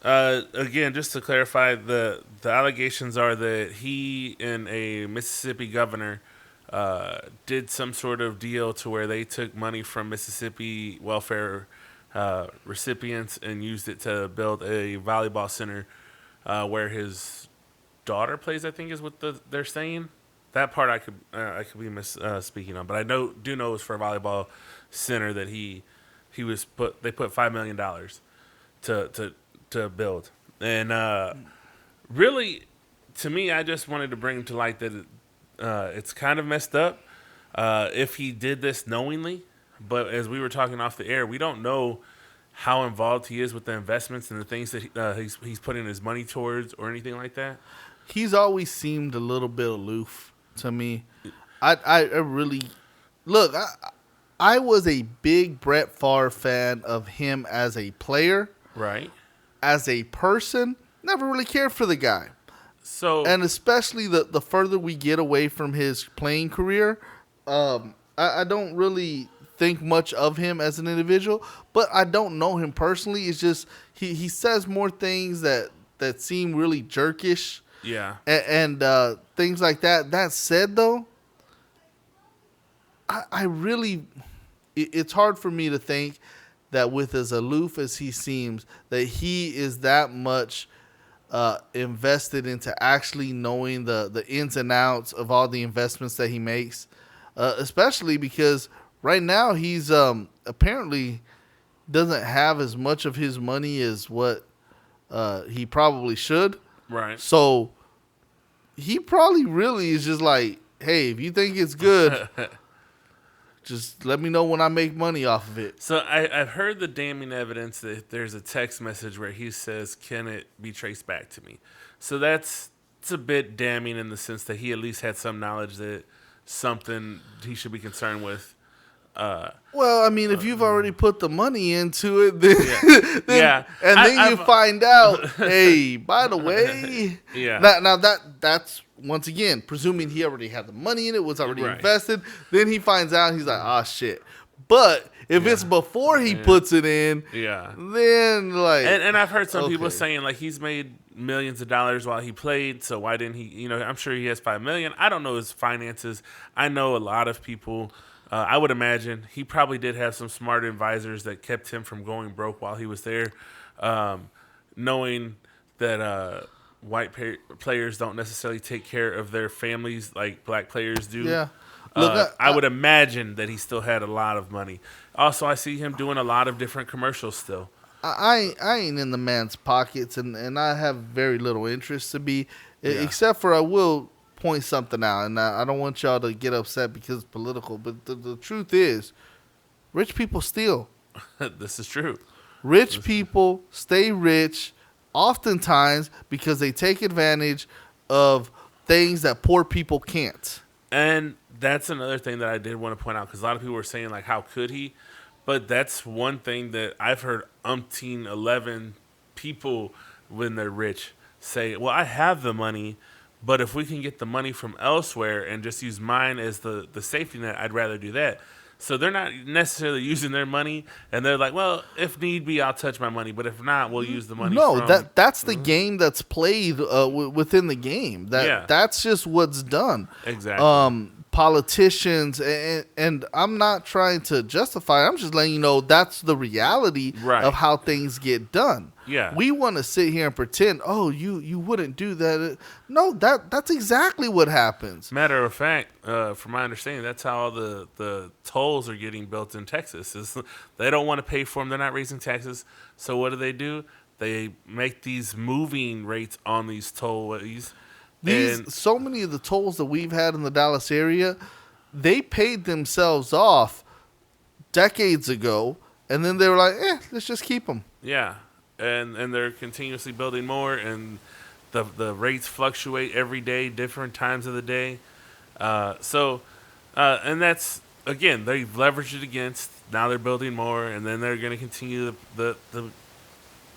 Again, just to clarify, the allegations are that he and a Mississippi governor did some sort of deal to where they took money from Mississippi welfare recipients and used it to build a volleyball center where his daughter plays. I think is what they're saying. That part I could be speaking on, but I do know it was for a volleyball center that they put $5 million to build. And really, to me, I just wanted to bring to light that it's kind of messed up if he did this knowingly. But as we were talking off the air, we don't know how involved he is with the investments and the things that he's putting his money towards or anything like that. He's always seemed a little bit aloof to me. I really look. I was a big Bret Farve fan of him as a player. Right. As a person, never really cared for the guy. So, and especially the further we get away from his playing career, I don't really think much of him as an individual. But I don't know him personally. It's just he says more things that seem really jerkish. Yeah. And things like that. That said, though, I really, it's hard for me to think that with as aloof as he seems, that he is that much invested into actually knowing the ins and outs of all the investments that he makes, especially because right now he's apparently doesn't have as much of his money as what he probably should. Right. So he probably really is just like, hey, if you think it's good, just let me know when I make money off of it. So I've heard the damning evidence that there's a text message where he says, "Can it be traced back to me?" So it's a bit damning in the sense that he at least had some knowledge that something he should be concerned with. Well, I mean, if you've already put the money into it, then, yeah, and then you find out, hey, by the way, yeah. Now that's once again presuming he already had the money in it, was already right. invested. Then he finds out, he's like, oh shit. But if it's before he puts it in, then like, and I've heard some people saying like he's made millions of dollars while he played, so why didn't he? I'm sure he has $5 million. I don't know his finances. I know a lot of people. I would imagine he probably did have some smart advisors that kept him from going broke while he was there, knowing that white players don't necessarily take care of their families like black players do. Yeah. Look, I would imagine that he still had a lot of money. Also, I see him doing a lot of different commercials still. I ain't in the man's pockets, and I have very little interest to be, except for I will point something out, and I don't want y'all to get upset because it's political, but the truth is, rich people steal. This is true. Rich people stay rich oftentimes because they take advantage of things that poor people can't. And that's another thing that I did want to point out, because a lot of people were saying, like, how could he? But that's one thing that I've heard 11 people when they're rich say, well, I have the money, but if we can get the money from elsewhere and just use mine as the safety net, I'd rather do that. So they're not necessarily using their money, and they're like, well, if need be, I'll touch my money, but if not, we'll use the money that's the game that's played within the game. That's just what's done. Exactly. Politicians, and I'm not trying to justify it. I'm just letting you know that's the reality of how things get done. Yeah. We want to sit here and pretend, oh, you wouldn't do that. No, that's exactly what happens. Matter of fact, from my understanding, that's how all the tolls are getting built in Texas. Is they don't want to pay for them. They're not raising taxes. So what do? They make these moving rates on these tollways. So many of the tolls that we've had in the Dallas area, they paid themselves off decades ago, And then they were like, let's just keep him. Yeah, and they're continuously building more, and the rates fluctuate every day, different times of the day. And that's again they've leveraged it against. Now they're building more, and then they're going to continue the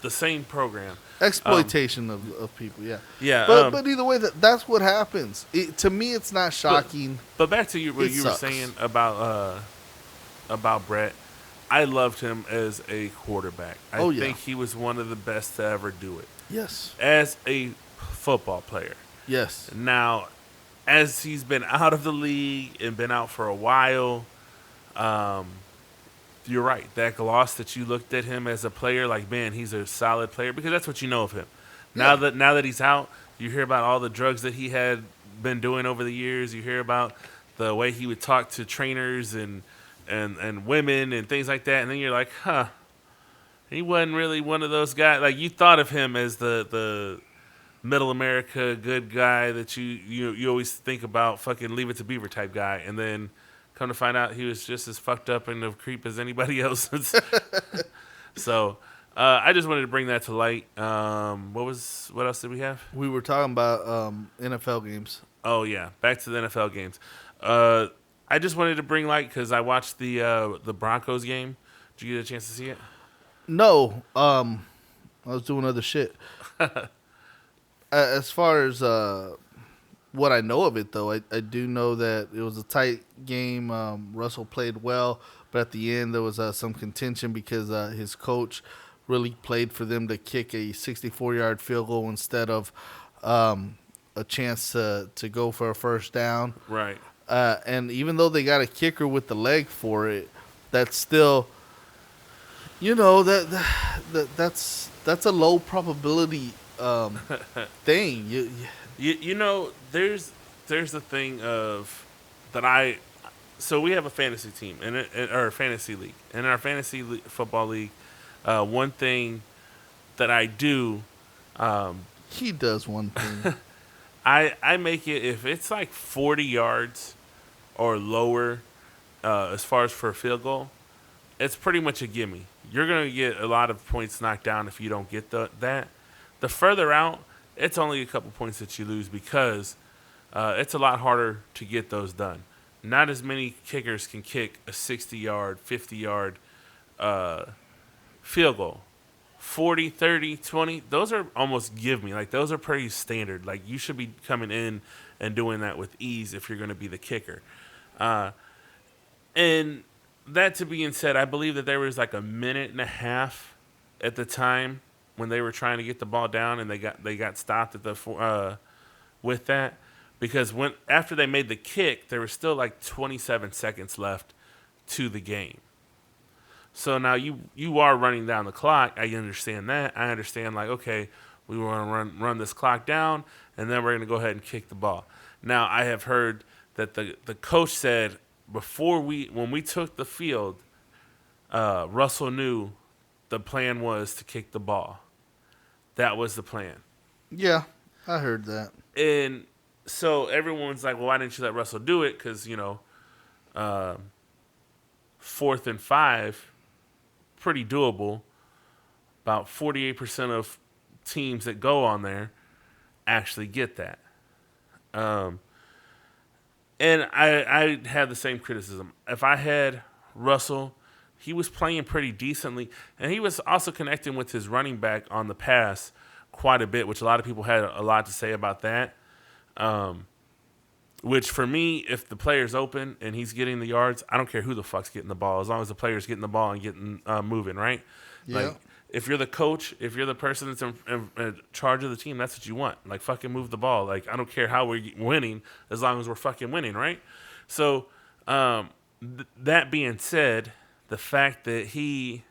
same program. Exploitation of people, yeah. Yeah, but either way, that's what happens. To me, it's not shocking. But back to what you sucks. were saying about Bret. I loved him as a quarterback. I think he was one of the best to ever do it. Yes. As a football player. Yes. Now, as he's been out of the league and been out for a while, you're right. That gloss that you looked at him as a player, like, man, he's a solid player, because that's what you know of him. Now that he's out, you hear about all the drugs that he had been doing over the years. You hear about the way he would talk to trainers and women and things like that, and then you're like, he wasn't really one of those guys. Like, you thought of him as the middle America good guy that you always think about, fucking Leave It to Beaver type guy, and then come to find out he was just as fucked up and a creep as anybody else. So I just wanted to bring that to light. What else did we have? We were talking about NFL games. Oh yeah, back to the NFL games. I just wanted to bring light because I watched the Broncos game. Did you get a chance to see it? No, I was doing other shit. As far as what I know of it, though, I do know that it was a tight game. Russell played well, but at the end there was some contention because his coach really played for them to kick a 64-yard field goal instead of a chance to go for a first down. Right. And even though they got a kicker with the leg for it, that's still, that's a low probability thing. There's a thing of that so we have a fantasy team or a fantasy league. In our fantasy football league, one thing that I do, he does one thing. I make it if it's like 40 yards or lower, as far as for a field goal, it's pretty much a gimme. You're gonna get a lot of points knocked down if you don't get that. The further out, it's only a couple points that you lose because it's a lot harder to get those done. Not as many kickers can kick a 60-yard, 50-yard field goal. 40, 30, 20, those are almost give me. Like, those are pretty standard. Like, you should be coming in and doing that with ease if you're going to be the kicker. And that to being said, I believe that there was like a minute and a half at the time when they were trying to get the ball down, and they got stopped at with that, because after they made the kick, there was still like 27 seconds left to the game. So now you are running down the clock. I understand that. I understand, like, okay, we want to run this clock down, and then we're going to go ahead and kick the ball. Now, I have heard that the coach said when we took the field, Russell knew the plan was to kick the ball. That was the plan. Yeah, I heard that. And so everyone's like, well, why didn't you let Russell do it? Because, 4th and 5, pretty doable. About 48% of teams that go on there actually get that. And I had the same criticism. If I had Russell, he was playing pretty decently, and he was also connecting with his running back on the pass quite a bit, which a lot of people had a lot to say about that. Which for me, if the player's open and he's getting the yards, I don't care who the fuck's getting the ball, as long as the player's getting the ball and getting moving, right? Yeah. Like, if you're the coach, if you're the person that's in charge of the team, that's what you want. Like, fucking move the ball. Like, I don't care how we're winning, as long as we're fucking winning, right? So, that being said, the fact that he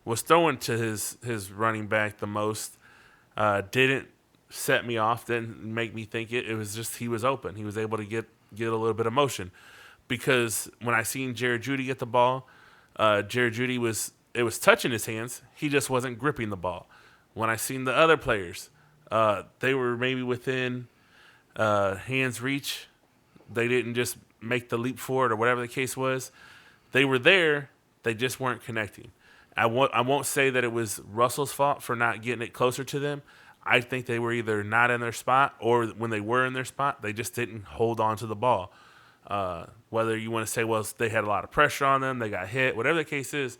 was throwing to his running back the most didn't set me off, didn't make me think it. It was just he was open. He was able to get a little bit of motion. Because when I seen Jared Jeudy get the ball, Jared Jeudy was touching his hands. He just wasn't gripping the ball. When I seen the other players, they were maybe within hands reach. They didn't just make the leap forward or whatever the case was. They were there, They just weren't connecting. I won't say that it was Russell's fault for not getting it closer to them. I think they were either not in their spot, or when they were in their spot, they just didn't hold on to the ball. Whether you want to say, well, they had a lot of pressure on them, they got hit, whatever the case is,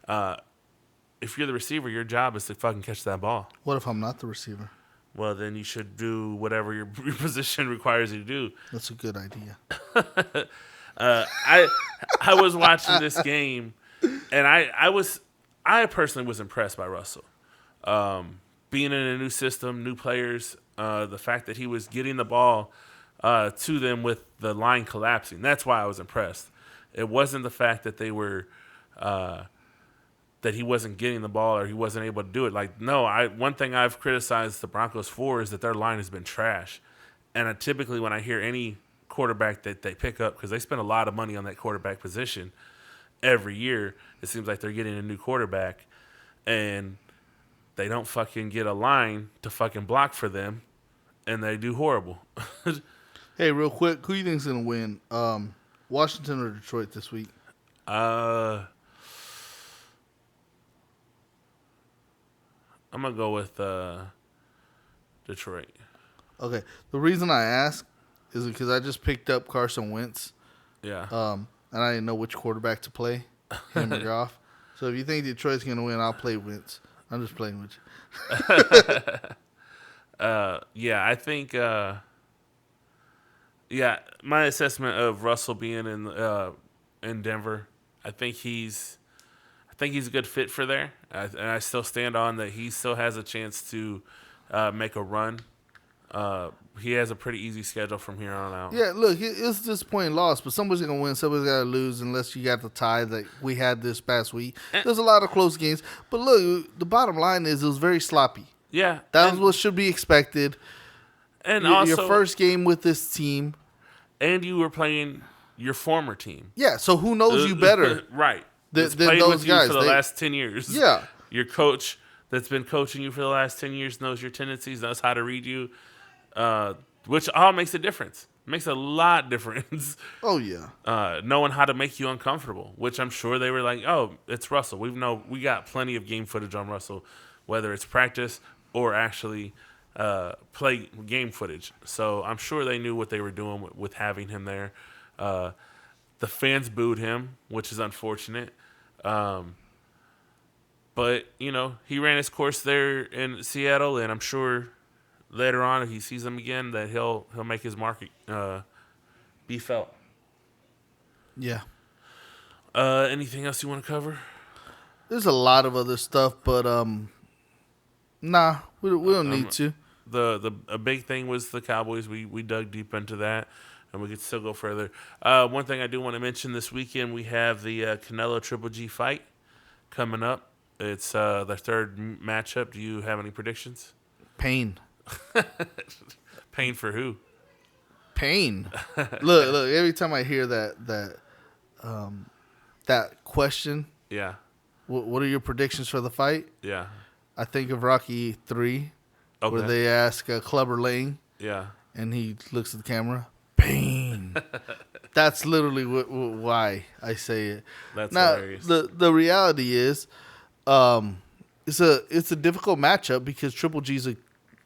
if you're the receiver, your job is to fucking catch that ball. What if I'm not the receiver? Well, then you should do whatever your position requires you to do. That's a good idea. I was watching this game, and I personally was impressed by Russell. Being in a new system, new players, the fact that he was getting the ball to them with the line collapsing. That's why I was impressed. It wasn't the fact that they were that he wasn't getting the ball or he wasn't able to do it. Like, no, one thing I've criticized the Broncos for is that their line has been trash. And typically when I hear any quarterback that they pick up, because they spend a lot of money on that quarterback position every year, it seems like they're getting a new quarterback, and they don't fucking get a line to fucking block for them, and they do horrible. Hey, real quick, who you think's gonna win? Washington or Detroit this week? I'm gonna go with Detroit. Okay. The reason I ask is because I just picked up Carson Wentz. Yeah. And I didn't know which quarterback to play, him or Goff. So if you think Detroit's gonna win, I'll play Wentz. I'm just playing with you. Yeah, I think. Yeah, my assessment of Russell being in Denver, I think he's a good fit for there, and I still stand on that. He still has a chance to make a run. He has a pretty easy schedule from here on out. Yeah, look, it's disappointing loss, but somebody's going to win, somebody's got to lose unless you got the tie that we had this past week. There's a lot of close games. But look, the bottom line is it was very sloppy. Yeah. That was what should be expected. And your first game with this team. And you were playing your former team. Yeah, so who knows you better? Right. Than played those with you guys for the last 10 years. Yeah. Your coach that's been coaching you for the last 10 years knows your tendencies, knows how to read you, which all makes a difference. Makes a lot of difference. Oh, yeah. Knowing how to make you uncomfortable, which I'm sure they were like, oh, it's Russell. We got plenty of game footage on Russell, whether it's practice or actually play game footage. So I'm sure they knew what they were doing with having him there. The fans booed him, which is unfortunate. But, he ran his course there in Seattle, and I'm sure later on, if he sees them again, that he'll make his mark be felt. Yeah. Anything else you want to cover? There's a lot of other stuff, but nah, we don't need to. A big thing was the Cowboys. We dug deep into that, and we could still go further. One thing I do want to mention this weekend, we have the Canelo Triple G fight coming up. It's their third matchup. Do you have any predictions? Pain. Pain for who? Pain. Look. Every time I hear that question, yeah. What are your predictions for the fight? Yeah. I think of Rocky 3, where they ask Clubber Lang. Yeah. And he looks at the camera. Pain. That's literally why I say it. That's now, hilarious. The reality is, it's a difficult matchup because Triple G's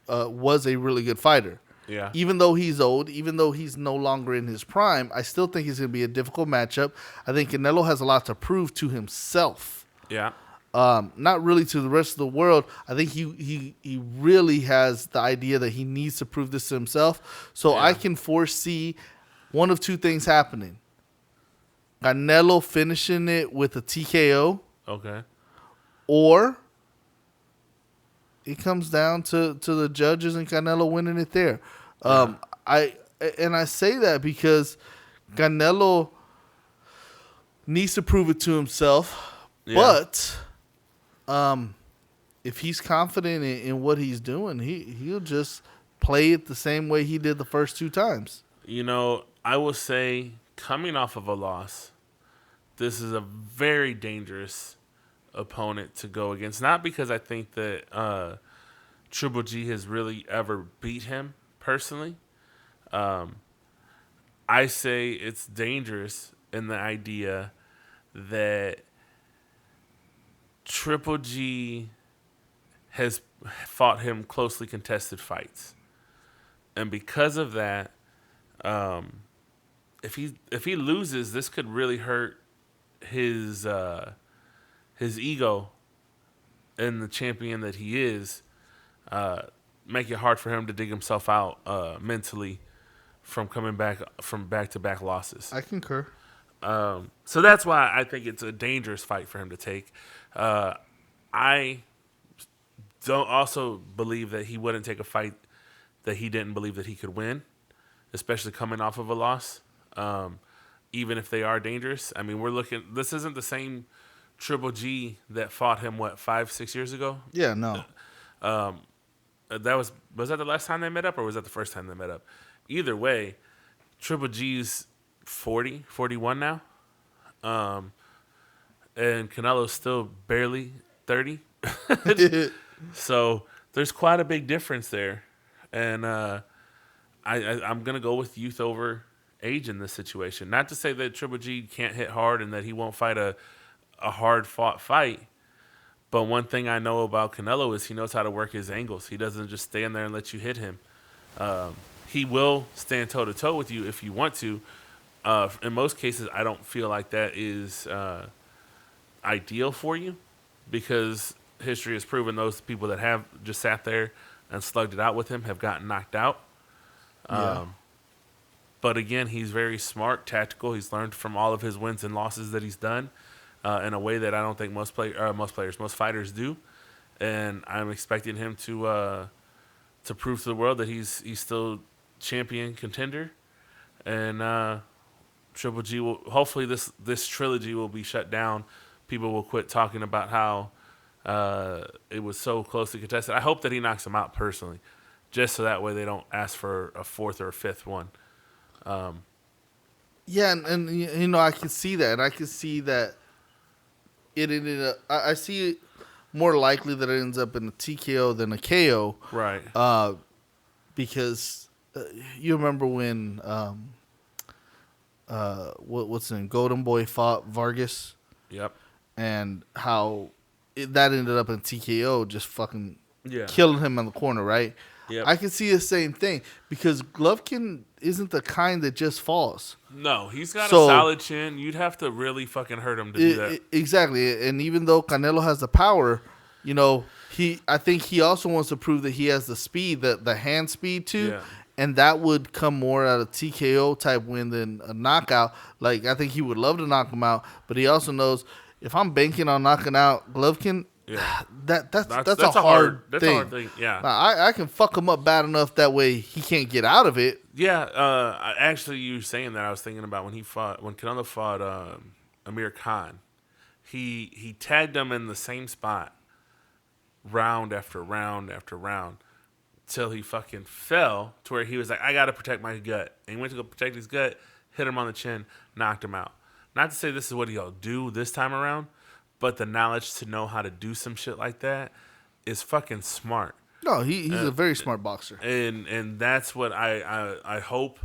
was a really good fighter. Yeah. Even though he's old, even though he's no longer in his prime, I still think it's going to be a difficult matchup. I think Canelo has a lot to prove to himself. Yeah. Not really to the rest of the world. I think he really has the idea that he needs to prove this to himself. So I can foresee one of two things happening. Canelo finishing it with a TKO. Okay. Or it comes down to the judges and Canelo winning it there. I say that because Canelo needs to prove it to himself. Yeah. But if he's confident in what he's doing, he'll just play it the same way he did the first two times. I will say, coming off of a loss, this is a very dangerous opponent to go against. Not because I think that Triple G has really ever beat him personally. I say it's dangerous in the idea that Triple G has fought him closely contested fights, and because of that, if he loses, this could really hurt his ego and the champion that he is. Make it hard for him to dig himself out mentally from coming back from back-to-back losses. I concur. So that's why I think it's a dangerous fight for him to take. I don't also believe that he wouldn't take a fight that he didn't believe that he could win, especially coming off of a loss, even if they are dangerous. I mean, this isn't the same Triple G that fought him, 5-6 years ago? Yeah, no. Was that the last time they met up, or was that the first time they met up? Either way, Triple G's 41 now. And Canelo's still barely 30. So there's quite a big difference there. And I'm going to go with youth over age in this situation. Not to say that Triple G can't hit hard and that he won't fight a hard-fought fight. But one thing I know about Canelo is he knows how to work his angles. He doesn't just stand there and let you hit him. He will stand toe-to-toe with you if you want to. In most cases, I don't feel like that is ideal for you, because history has proven those people that have just sat there and slugged it out with him have gotten knocked out. Yeah. But again, he's very smart, tactical. He's learned from all of his wins and losses that he's done in a way that I don't think most fighters do. And I'm expecting him to prove to the world that he's still champion contender. And Triple G will hopefully this trilogy will be shut down. People will quit talking about how it was so closely contested. I hope that he knocks him out personally, just so that way they don't ask for a fourth or a fifth one. Yeah, and you know, I can see that. And I can see that it ended up. I see it more likely that it ends up in a TKO than a KO. Right. Because you remember when what's his name? Golden Boy fought Vargas. Yep. And how that ended up in TKO, just fucking Yeah. killing him in the corner, right? Yep. I can see the same thing because Golovkin isn't the kind that just falls. No, he's got a solid chin. You'd have to really fucking hurt him to do that. Exactly. And even though Canelo has the power, you know, I think he also wants to prove that he has the speed, the hand speed too. Yeah. And that would come more out of TKO type win than a knockout. Like, I think he would love to knock him out, but he also knows if I'm banking on knocking out Golovkin, Yeah. that's a hard thing. That's a hard thing. Yeah. I can fuck him up bad enough that way he can't get out of it. Yeah. Actually, you saying that, I was thinking about when Canelo fought Amir Khan. He tagged him in the same spot, round after round after round, till he fucking fell to where he was like, I got to protect my gut. And he went to go protect his gut, hit him on the chin, knocked him out. Not to say this is what he'll do this time around, but the knowledge to know how to do some shit like that is fucking smart. No, he's a very smart boxer. And that's what I hope.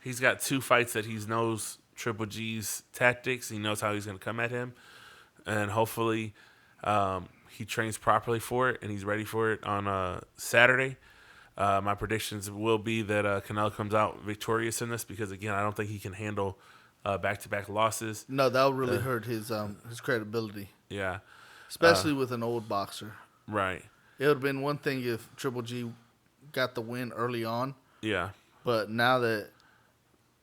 He's got 2 fights that he knows Triple G's tactics. He knows how he's going to come at him. And hopefully he trains properly for it and he's ready for it on Saturday. My predictions will be that Canelo comes out victorious in this because, again, I don't think he can handle back-to-back losses. No, that would really hurt his credibility. Yeah. Especially with an old boxer. Right. It would have been one thing if Triple G got the win early on. Yeah. But now that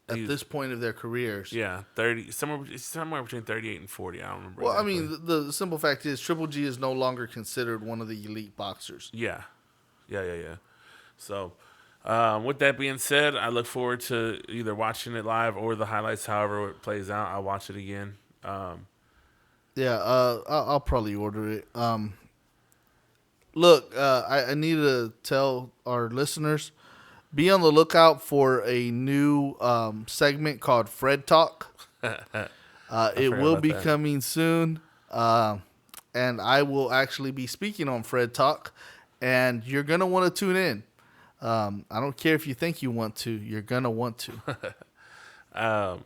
at this point of their careers. Yeah, 30 somewhere between 38 and 40. I don't remember. Well, exactly. I mean, the simple fact is Triple G is no longer considered one of the elite boxers. Yeah. So, with that being said, I look forward to either watching it live or the highlights. However it plays out, I'll watch it again. I'll probably order it. Look, I need to tell our listeners, be on the lookout for a new segment called Fred Talk. It will be coming soon, and I will actually be speaking on Fred Talk, and you're going to want to tune in. I don't care if you think you want to. You're going to want to.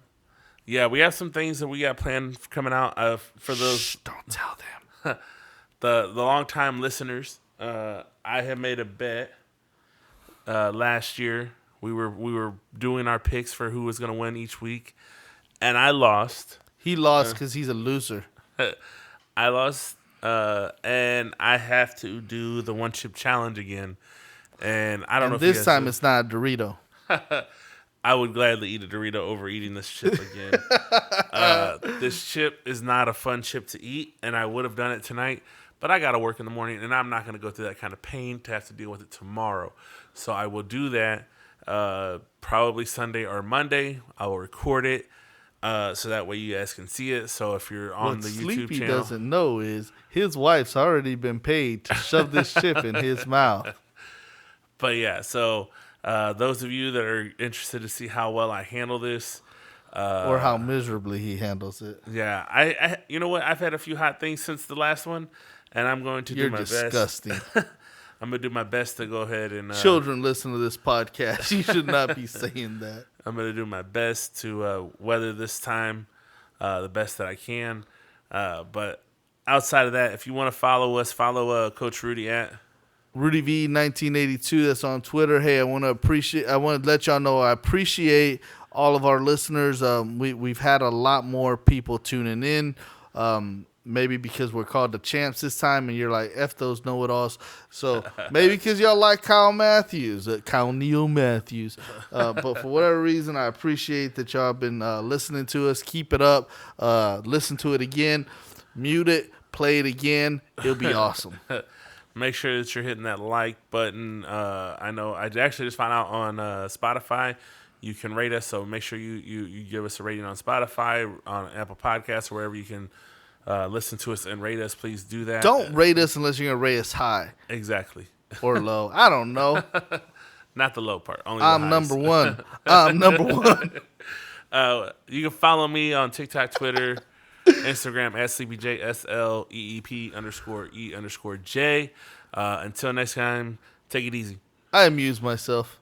Yeah, we have some things that we got planned coming out for those. Shh, don't tell them. the longtime listeners, I have made a bet last year. We were doing our picks for who was going to win each week, and I lost. He lost because he's a loser. I lost, and I have to do the one chip challenge again. And I don't know if this time it's not a Dorito. I would gladly eat a Dorito over eating this chip again. This chip is not a fun chip to eat, and I would have done it tonight, but I got to work in the morning, and I'm not going to go through that kind of pain to have to deal with it tomorrow. So I will do that probably Sunday or Monday. I will record it so that way you guys can see it. So if you're on the YouTube Sleepy channel, doesn't know is his wife's already been paid to shove this chip in his mouth. But yeah, so those of you that are interested to see how well I handle this, or how miserably he handles it. Yeah, I you know what? I've had a few hot things since the last one, and I'm going to do my best. You're disgusting. I'm going to do my best to go ahead and... Children listen to this podcast. You should not be saying that. I'm going to do my best to weather this time the best that I can. But outside of that, if you want to follow us, follow Coach Rudy at... Rudy V 1982. That's on Twitter. Hey, I want to let y'all know I appreciate all of our listeners. We've had a lot more people tuning in. Maybe because we're called the champs this time, and you're like, F those know-it-alls. So maybe because y'all like Kyle Neal Matthews. But for whatever reason, I appreciate that y'all have been listening to us. Keep it up. Listen to it again. Mute it. Play it again. It'll be awesome. Make sure that you're hitting that like button. I know I actually just found out on Spotify you can rate us, so make sure you give us a rating on Spotify, on Apple Podcasts, or wherever you can listen to us and rate us. Please do that. Don't rate us unless you're going to rate us high. Exactly. Or low. I don't know. Not the low part. Only I'm number one. I'm number one. You can follow me on TikTok, Twitter, Instagram at SleepyJSLEEP_E_J. Until next time, take it easy. I amuse myself.